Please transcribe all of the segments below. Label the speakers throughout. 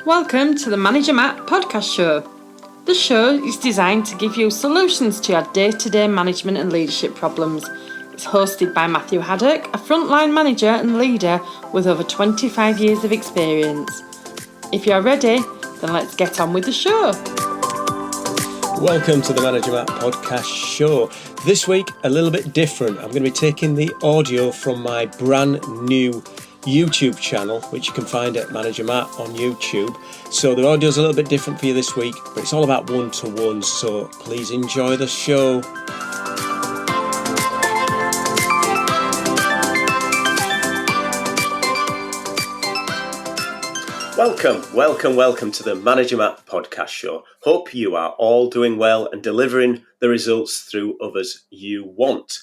Speaker 1: Welcome to the Manager Matt podcast show. The show is designed to give you solutions to your day-to-day management and leadership problems. It's hosted by Matthew Haddock, a frontline manager and leader with over 25 years of experience. If you're ready, then let's get on with the show.
Speaker 2: Welcome to the Manager Matt podcast show. This week, a little bit different. I'm going to be taking the audio from my brand new YouTube channel, which you can find at Manager Matt on YouTube. So the audio's a little bit different for you this week, but it's all about one-to-ones, so please enjoy the show. Welcome to the Manager Matt podcast show. Hope you are all doing well and delivering the results through others you want.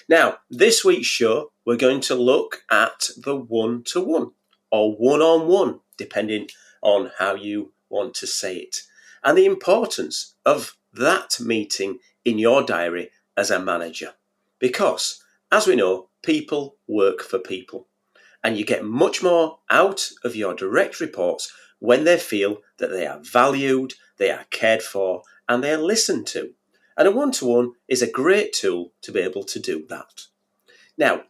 Speaker 2: Now, this week's show, we're going to look at the one-to-one or one-on-one, depending on how you want to say it, and the importance of that meeting in your diary as a manager. Because, as we know, people work for people. And you get much more out of your direct reports when they feel that they are valued, they are cared for, and they are listened to. And a one-to-one is a great tool to be able to do that. Now,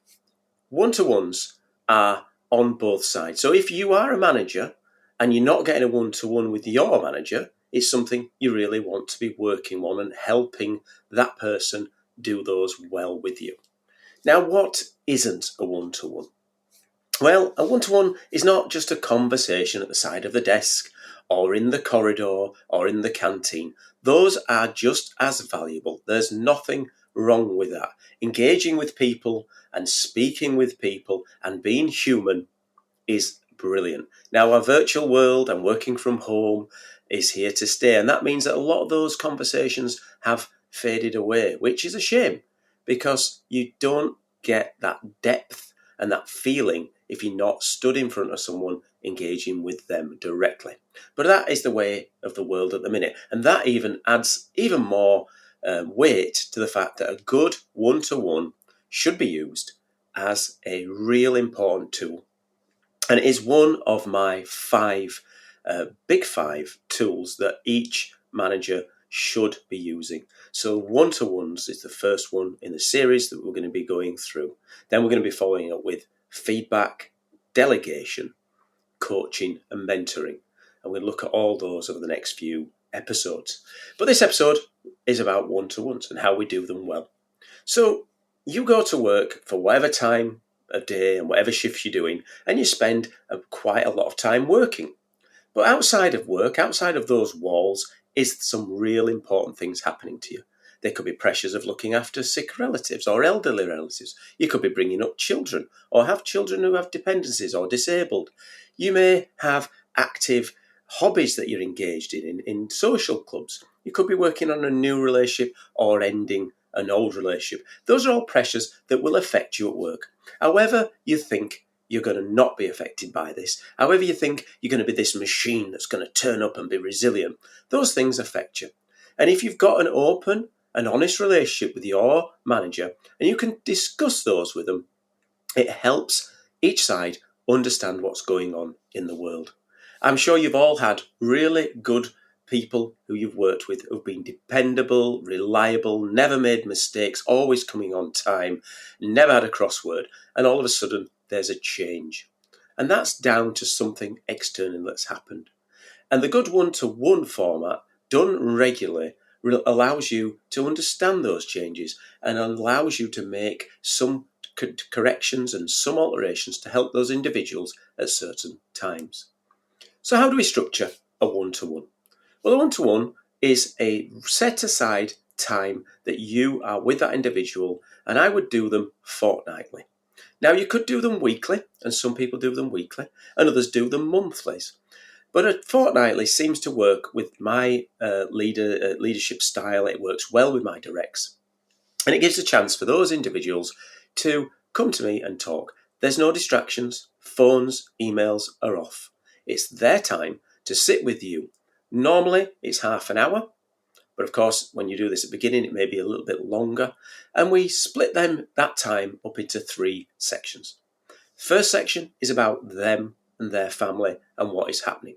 Speaker 2: one-to-ones are on both sides. So if you are a manager and you're not getting a one-to-one with your manager, it's something you really want to be working on and helping that person do those well with you. Now, what isn't a one-to-one? Well, a one-to-one is not just a conversation at the side of the desk or in the corridor or in the canteen. Those are just as valuable. There's nothing wrong with that. Engaging with people and speaking with people and being human is brilliant. Now, our virtual world and working from home is here to stay, and that means that a lot of those conversations have faded away, which is a shame because you don't get that depth and that feeling if you're not stood in front of someone engaging with them directly. But that is the way of the world at the minute. And that even adds even more weight to the fact that a good one-to-one should be used as a real important tool. And it is one of my big five tools that each manager should be using. So one-to-ones is the first one in the series that we're going to be going through. Then we're going to be following up with feedback, delegation, coaching and mentoring. And we'll look at all those over the next few episodes. But this episode is about one-to-ones and how we do them well. So you go to work for whatever time of day and whatever shifts you're doing, and you spend quite a lot of time working. But outside of work, outside of those walls, is some real important things happening to you. There could be pressures of looking after sick relatives or elderly relatives. You could be bringing up children or have children who have dependencies or disabled. You may have active hobbies that you're engaged in social clubs. You could be working on a new relationship or ending an old relationship. Those are all pressures that will affect you at work. However you think you're going to not be affected by this, however you think you're going to be this machine that's going to turn up and be resilient, those things affect you. And if you've got an open and honest relationship with your manager and you can discuss those with them, it helps each side understand what's going on in the world. I'm sure you've all had really good people who you've worked with who've been dependable, reliable, never made mistakes, always coming on time, never had a crossword, and all of a sudden there's a change. And that's down to something external that's happened. And the good one-to-one format, done regularly, allows you to understand those changes and allows you to make some corrections and some alterations to help those individuals at certain times. So how do we structure a one-to-one? Well, a one-to-one is a set-aside time that you are with that individual, and I would do them fortnightly. Now, you could do them weekly, and some people do them weekly, and others do them monthly. But a fortnightly seems to work with my leadership style. It works well with my directs. And it gives a chance for those individuals to come to me and talk. There's no distractions. Phones, emails are off. It's their time to sit with you. Normally, it's half an hour. But of course, when you do this at the beginning, it may be a little bit longer. And we split that time up into 3 sections. First section is about them and their family and what is happening.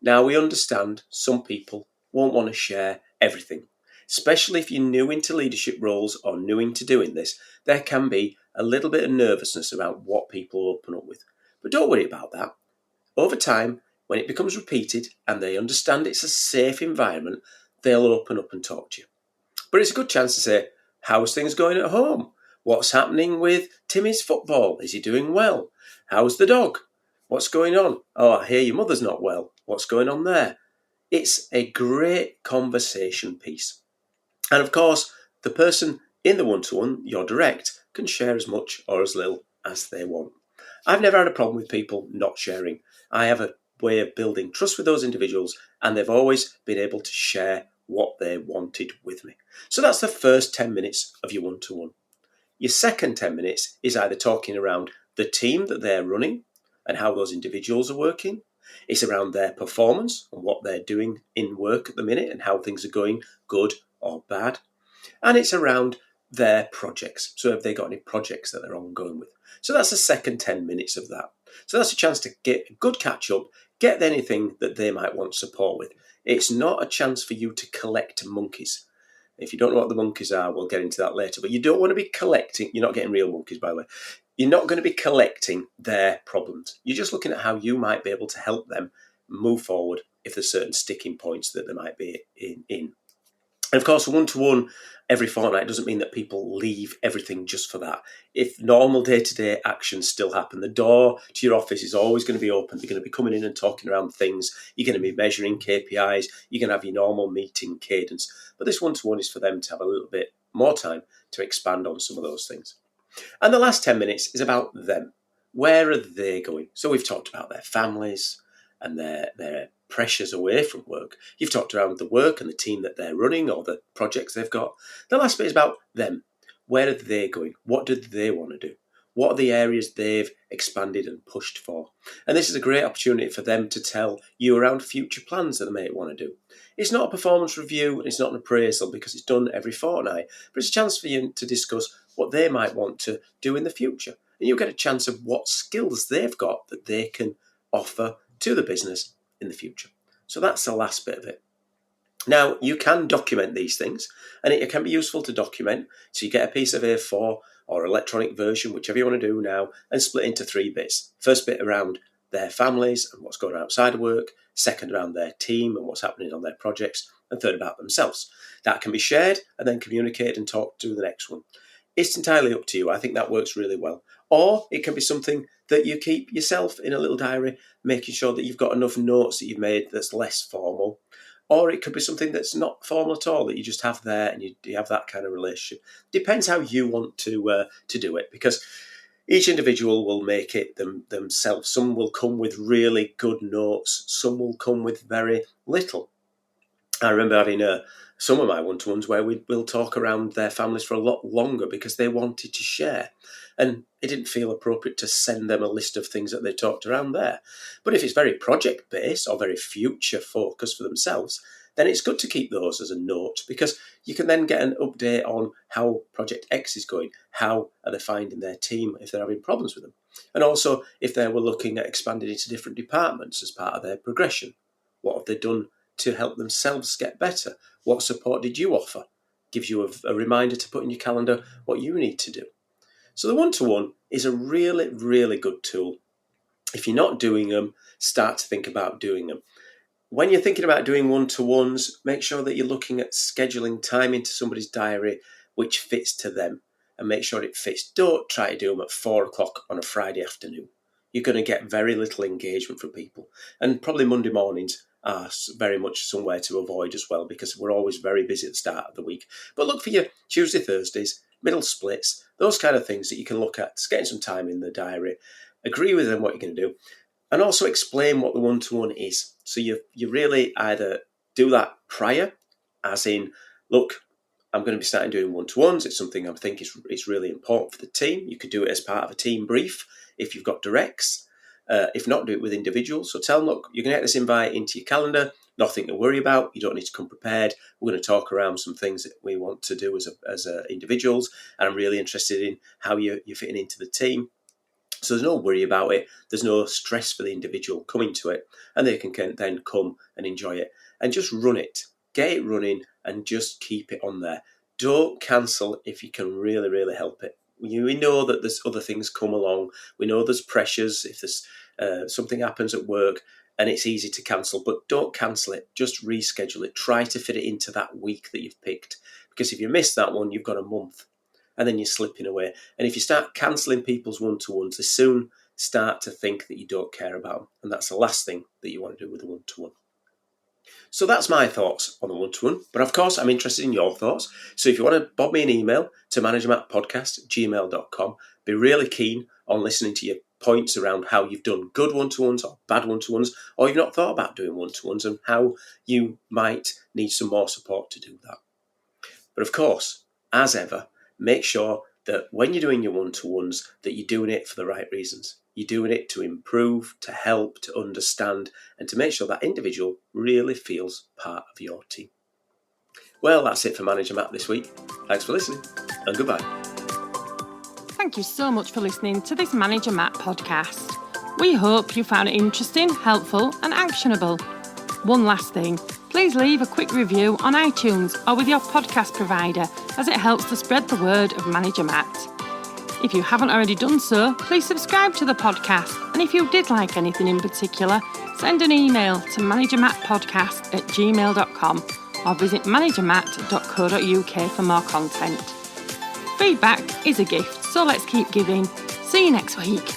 Speaker 2: Now, we understand some people won't want to share everything, especially if you're new into leadership roles or new into doing this. There can be a little bit of nervousness about what people open up with. But don't worry about that. Over time, when it becomes repeated and they understand it's a safe environment, they'll open up and talk to you. But it's a good chance to say, how's things going at home? What's happening with Timmy's football? Is he doing well? How's the dog? What's going on? Oh, I hear your mother's not well. What's going on there? It's a great conversation piece. And of course, the person in the one-to-one, your direct, can share as much or as little as they want. I've never had a problem with people not sharing. I have a way of building trust with those individuals, and they've always been able to share what they wanted with me. So that's the first 10 minutes of your one-to-one. Your second 10 minutes is either talking around the team that they're running and how those individuals are working. It's around their performance and what they're doing in work at the minute and how things are going, good or bad. And it's around their projects. So have they got any projects that they're ongoing with? So that's the second 10 minutes of that. So that's a chance to get a good catch up, get anything that they might want support with. It's not a chance for you to collect monkeys. If you don't know what the monkeys are, we'll get into that later. But you don't want to be collecting, you're not getting real monkeys, by the way. You're not going to be collecting their problems. You're just looking at how you might be able to help them move forward if there's certain sticking points that they might be in. And of course, one-to-one every fortnight doesn't mean that people leave everything just for that. If normal day-to-day actions still happen, the door to your office is always going to be open. You're going to be coming in and talking around things. You're going to be measuring KPIs. You're going to have your normal meeting cadence. But this one-to-one is for them to have a little bit more time to expand on some of those things. And the last 10 minutes is about them. Where are they going? So we've talked about their families and their pressures away from work. You've talked around the work and the team that they're running or the projects they've got. The last bit is about them. Where are they going? What do they want to do? What are the areas they've expanded and pushed for? And this is a great opportunity for them to tell you around future plans that they may want to do. It's not a performance review and it's not an appraisal because it's done every fortnight, but it's a chance for you to discuss what they might want to do in the future. And you'll get a chance of what skills they've got that they can offer to the business in the future. So that's the last bit of it. Now, you can document these things, and it can be useful to document. So you get a piece of A4 or electronic version, whichever you want to do now, and split into 3 bits. First bit around their families and what's going on outside of work. Second, around their team and what's happening on their projects. And third, about themselves. That can be shared and then communicated and talked to the next one. It's entirely up to you. I think that works really well. Or it can be something that you keep yourself in a little diary, making sure that you've got enough notes that you've made that's less formal. Or it could be something that's not formal at all, that you just have there and you have that kind of relationship. Depends how you want to do it, because each individual will make it themselves. Some will come with really good notes. Some will come with very little. I remember having some of my one-to-ones where we'll talk around their families for a lot longer because they wanted to share. And it didn't feel appropriate to send them a list of things that they talked around there. But if it's very project-based or very future-focused for themselves, then it's good to keep those as a note, because you can then get an update on how Project X is going. How are they finding their team if they're having problems with them? And also, if they were looking at expanding into different departments as part of their progression, what have they done to help themselves get better? What support did you offer? Gives you a reminder to put in your calendar what you need to do. So the one-to-one is a really, really good tool. If you're not doing them, start to think about doing them. When you're thinking about doing one-to-ones, make sure that you're looking at scheduling time into somebody's diary which fits to them, and make sure it fits. Don't try to do them at 4:00 on a Friday afternoon. You're going to get very little engagement from people. And probably Monday mornings are very much somewhere to avoid as well, because we're always very busy at the start of the week. But look for your Tuesday, Thursdays, middle splits, those kind of things that you can look at, getting some time in the diary, agree with them what you're going to do, and also explain what the one-to-one is. So you really either do that prior, as in, look, I'm going to be starting doing one-to-ones. It's something I think is really important for the team. You could do it as part of a team brief if you've got directs. If not, do it with individuals. So tell them, look, you can get this invite into your calendar, nothing to worry about. You don't need to come prepared. We're going to talk around some things that we want to do as individuals, and I'm really interested in how you're fitting into the team. So there's no worry about it. There's no stress for the individual coming to it, and they can then come and enjoy it. And just run it. Get it running and just keep it on there. Don't cancel if you can really, really help it. We know that there's other things come along. We know there's pressures. If there's something happens at work and it's easy to cancel, but don't cancel it. Just reschedule it. Try to fit it into that week that you've picked. Because if you miss that one, you've got a month and then you're slipping away. And if you start cancelling people's one-to-ones, they soon start to think that you don't care about them. And that's the last thing that you want to do with a one-to-one. So that's my thoughts on the one-to-one. But of course, I'm interested in your thoughts. So if you want to bob me an email to managermattpodcast@gmail.com, be really keen on listening to your points around how you've done good one-to-ones or bad one-to-ones, or you've not thought about doing one-to-ones and how you might need some more support to do that. But of course, as ever, make sure that when you're doing your one-to-ones, that you're doing it for the right reasons. You're doing it to improve, to help, to understand, and to make sure that individual really feels part of your team. Well, that's it for Manager Matt this week. Thanks for listening, and goodbye.
Speaker 1: Thank you so much for listening to this Manager Matt podcast. We hope you found it interesting, helpful, and actionable. One last thing, please leave a quick review on iTunes or with your podcast provider, as it helps to spread the word of Manager Matt. If you haven't already done so, please subscribe to the podcast, and if you did like anything in particular, send an email to managermattpodcast@gmail.com or visit managermatt.co.uk for more content. Feedback is a gift, so let's keep giving. See you next week.